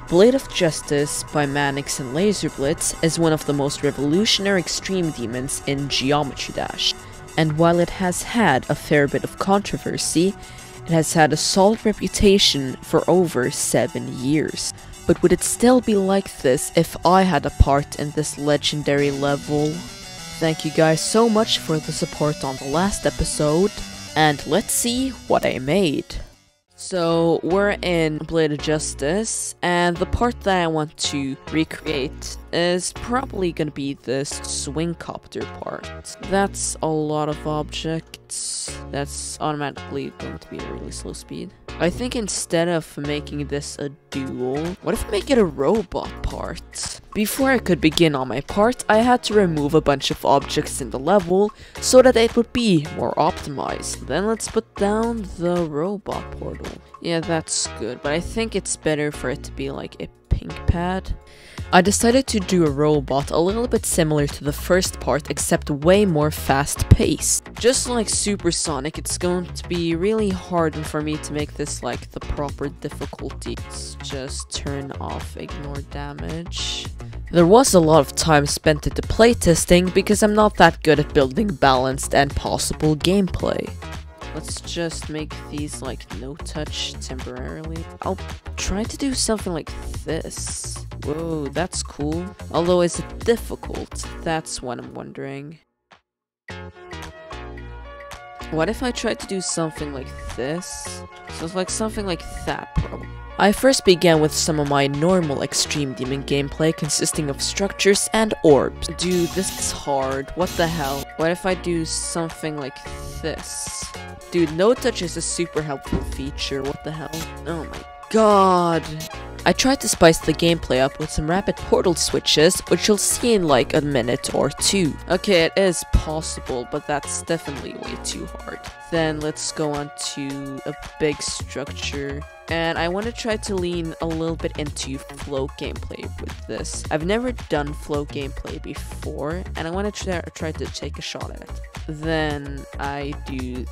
Blade of Justice by Manix and Laserblitz is one of the most revolutionary extreme demons in Geometry Dash, and while it has had a fair bit of controversy, it has had a solid reputation for over 7 years. But would it still be like this if I had a part in this legendary level? Thank you guys so much for the support on the last episode, and let's see what I made. So we're in Blade of Justice, and the part that I want to recreate is probably gonna be this swingcopter part. That's a lot of objects. That's automatically going to be a really slow speed. I think instead of making this a duel, what if I make it a robot part? Before I could begin on my part, I had to remove a bunch of objects in the level so that it would be more optimized. Then let's put down the robot portal. Yeah, that's good, but I think it's better for it to be like a pink pad. I decided to do a robot a little bit similar to the first part, except way more fast-paced. Just like Supersonic, it's going to be really hard for me to make this like the proper difficulty. Let's just turn off ignore damage. There was a lot of time spent into playtesting because I'm not that good at building balanced and possible gameplay. Let's just make these like no touch temporarily. I'll try to do something like this. Whoa, that's cool. Although is it difficult? That's what I'm wondering. What if I tried to do something like this? So it's like something like that probably. I first began with some of my normal Extreme Demon gameplay consisting of structures and orbs. Dude, this is hard. What the hell? What if I do something like this? Dude, no touch is a super helpful feature. What the hell? Oh my god. I tried to spice the gameplay up with some rapid portal switches, which you'll see in like a minute or two. Okay, it is possible, but that's definitely way too hard. Then let's go on to a big structure. And I want to try to lean a little bit into flow gameplay with this. I've never done flow gameplay before, and I want to try to take a shot at it. Then I do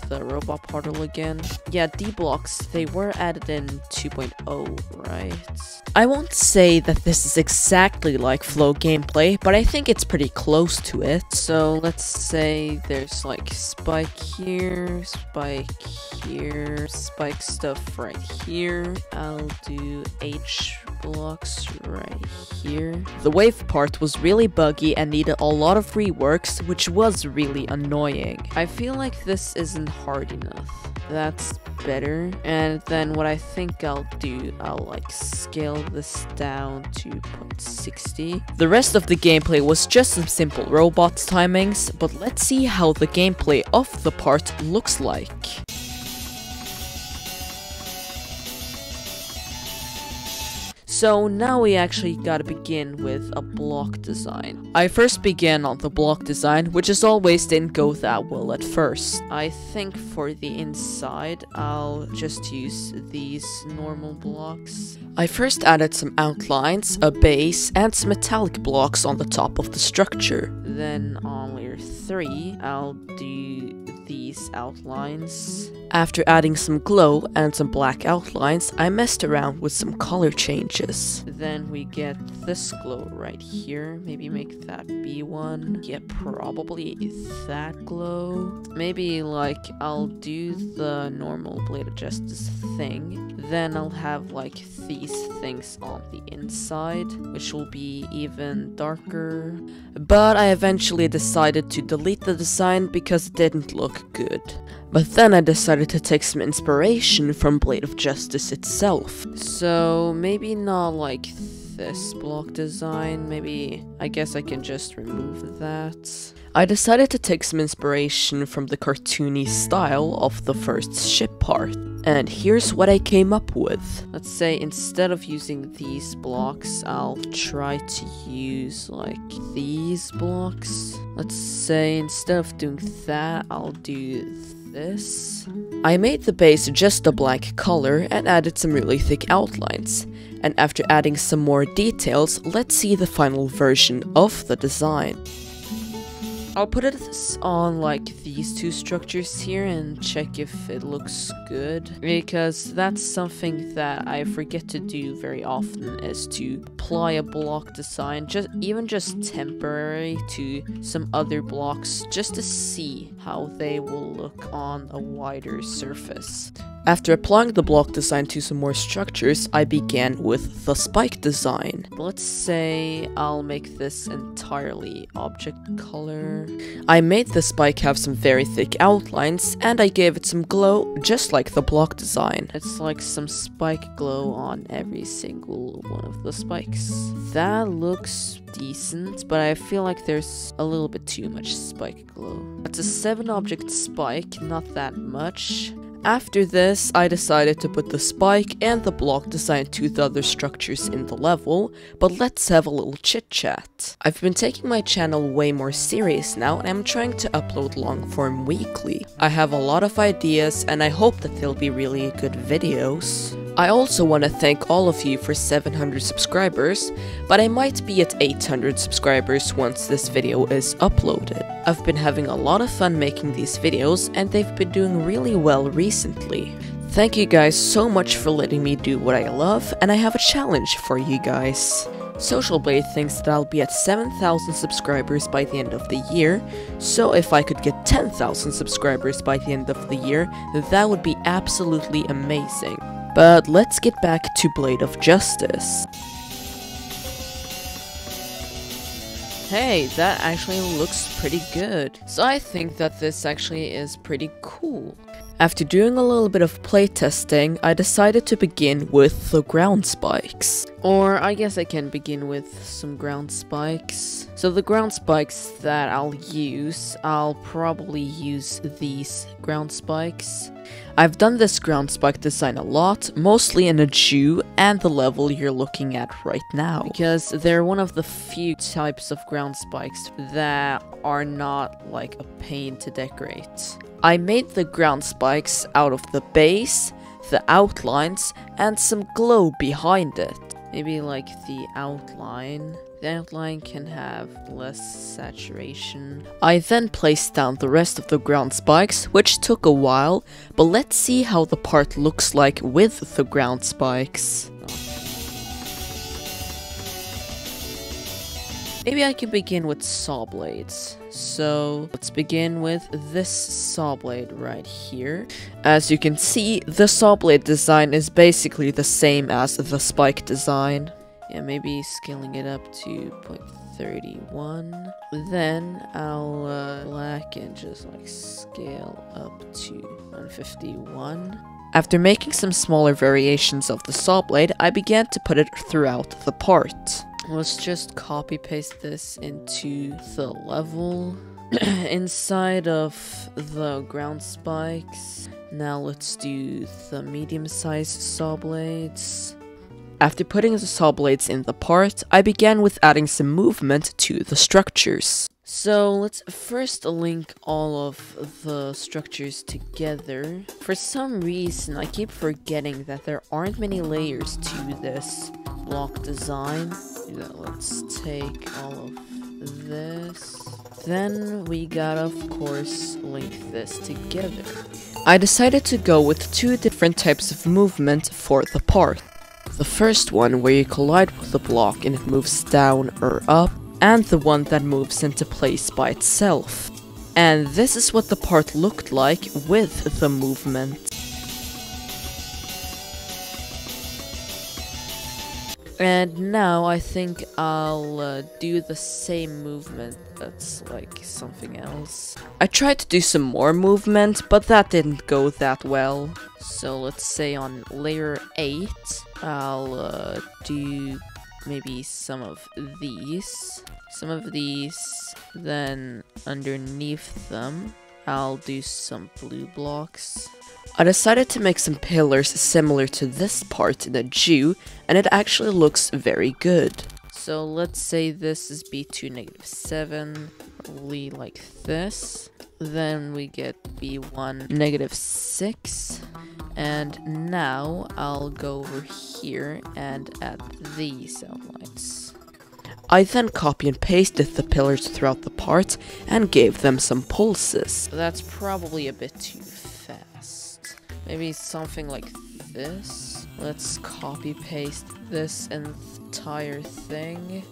the robot portal again. Yeah, D-blocks, they were added in 2.0, right? I won't say that this is exactly like flow gameplay, but I think it's pretty close to it. So let's say there's like spike here, spike stuff right here. I'll do H blocks right here. The wave part was really buggy and needed a lot of reworks, which was really annoying. I feel like this isn't hard enough. That's better. And then what I think I'll do, I'll like scale this down to 0.60. The rest of the gameplay was just some simple robot timings, but let's see how the gameplay of the part looks like. So now we actually gotta begin with a block design. I first began on the block design, which as always didn't go that well at first. I think for the inside, I'll just use these normal blocks. I first added some outlines, a base, and some metallic blocks on the top of the structure. Then on layer 3, I'll do these outlines. After adding some glow and some black outlines, I messed around with some color changes. Then we get this glow right here. Maybe make that B1. Yeah, probably that glow. Maybe like I'll do the normal Blade of Justice thing. Then I'll have like these things on the inside, which will be even darker. But I eventually decided to delete the design because it didn't look good. But then I decided to take some inspiration from Blade of Justice itself. So maybe not like this block design, maybe I guess I can just remove that. I decided to take some inspiration from the cartoony style of the first ship part. And here's what I came up with. Let's say instead of using these blocks, I'll try to use like these blocks. Let's say instead of doing that, I'll do this. I made the base just a black color and added some really thick outlines. And after adding some more details, let's see the final version of the design. I'll put it on like these two structures here and check if it looks good, because that's something that I forget to do very often, is to apply a block design, even just temporary, to some other blocks just to see how they will look on a wider surface. After applying the block design to some more structures, I began with the spike design. Let's say I'll make this entirely object color. I made the spike have some very thick outlines, and I gave it some glow, just like the block design. It's like some spike glow on every single one of the spikes. That looks decent, but I feel like there's a little bit too much spike glow. It's a 7 object spike, not that much. After this, I decided to put the spike and the block design to the other structures in the level, but let's have a little chit chat. I've been taking my channel way more serious now, and I'm trying to upload long form weekly. I have a lot of ideas, and I hope that they'll be really good videos. I also want to thank all of you for 700 subscribers, but I might be at 800 subscribers once this video is uploaded. I've been having a lot of fun making these videos, and they've been doing really well recently. Thank you guys so much for letting me do what I love, and I have a challenge for you guys. Social Blade thinks that I'll be at 7,000 subscribers by the end of the year, so if I could get 10,000 subscribers by the end of the year, that would be absolutely amazing. But let's get back to Blade of Justice. Hey, that actually looks pretty good. So I think that this actually is pretty cool. After doing a little bit of playtesting, I decided to begin with the ground spikes. Or I guess I can begin with some ground spikes. So the ground spikes that I'll probably use these ground spikes. I've done this ground spike design a lot, mostly in a Jew and the level you're looking at right now, because they're one of the few types of ground spikes that are not like a pain to decorate. I made the ground spikes out of the base, the outlines, and some glow behind it. Maybe like the outline. The outline can have less saturation. I then placed down the rest of the ground spikes, which took a while, but let's see how the part looks like with the ground spikes. Maybe I can begin with saw blades. So let's begin with this saw blade right here. As you can see, the saw blade design is basically the same as the spike design. Yeah, maybe scaling it up to 0.31. Then I'll black and just like scale up to 151. After making some smaller variations of the saw blade, I began to put it throughout the part. Let's just copy paste this into the level inside of the ground spikes. Now let's do the medium-sized saw blades. After putting the saw blades in the part, I began with adding some movement to the structures. So let's first link all of the structures together. For some reason, I keep forgetting that there aren't many layers to this block design. Let's take all of this. Then we gotta, of course, link this together. I decided to go with 2 different types of movement for the part. The first one where you collide with the block and it moves down or up, and the one that moves into place by itself. And this is what the part looked like with the movement. And now I think I'll do the same movement that's like something else. I tried to do some more movement, but that didn't go that well. So let's say on layer 8, I'll do maybe some of these. Then underneath them, I'll do some blue blocks. I decided to make some pillars similar to this part in a Jew, and it actually looks very good. So let's say this is B2 -7, probably like this. Then we get B1 -6. And now I'll go over here and add these outlines. I then copy and pasted the pillars throughout the part and gave them some pulses. That's probably a bit too fast. Maybe something like this. Let's copy paste this entire thing.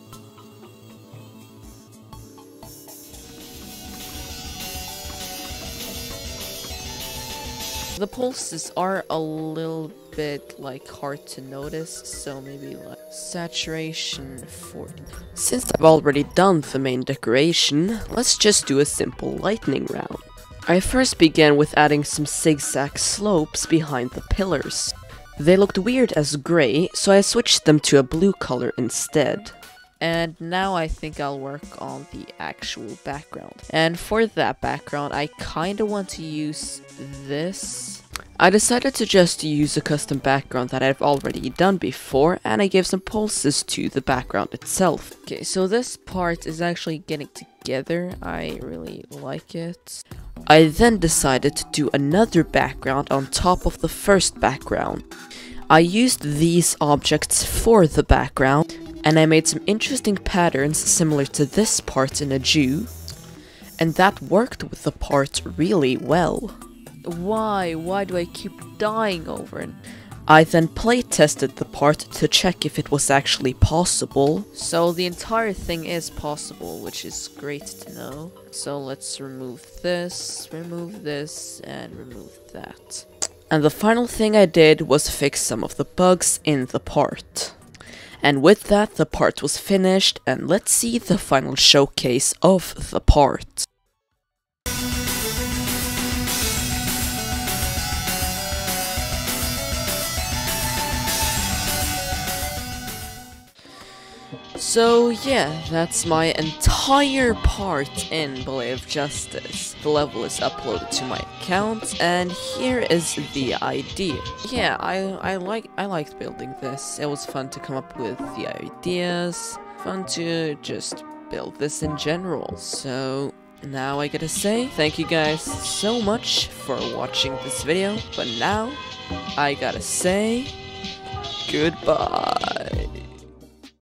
The pulses are a little bit like hard to notice, so maybe like saturation 40. Since I've already done the main decoration, let's just do a simple lightning round. I first began with adding some zigzag slopes behind the pillars. They looked weird as grey, so I switched them to a blue color instead. And now I think I'll work on the actual background. And for that background, I kinda want to use this. I decided to just use a custom background that I've already done before, and I gave some pulses to the background itself. Okay, so this part is actually getting together. I really like it. I then decided to do another background on top of the first background. I used these objects for the background, and I made some interesting patterns similar to this part in a Jew, and that worked with the part really well. Why do I keep dying over it? I then playtested the part to check if it was actually possible. So the entire thing is possible, which is great to know. So let's remove this, and remove that. And the final thing I did was fix some of the bugs in the part. And with that, the part was finished, and let's see the final showcase of the part. So yeah, that's my entire part in Ballet of Justice. The level is uploaded to my account, and here is the idea. Yeah, I liked building this. It was fun to come up with the ideas, fun to just build this in general. So now I gotta say, thank you guys so much for watching this video, but now I gotta say, goodbye.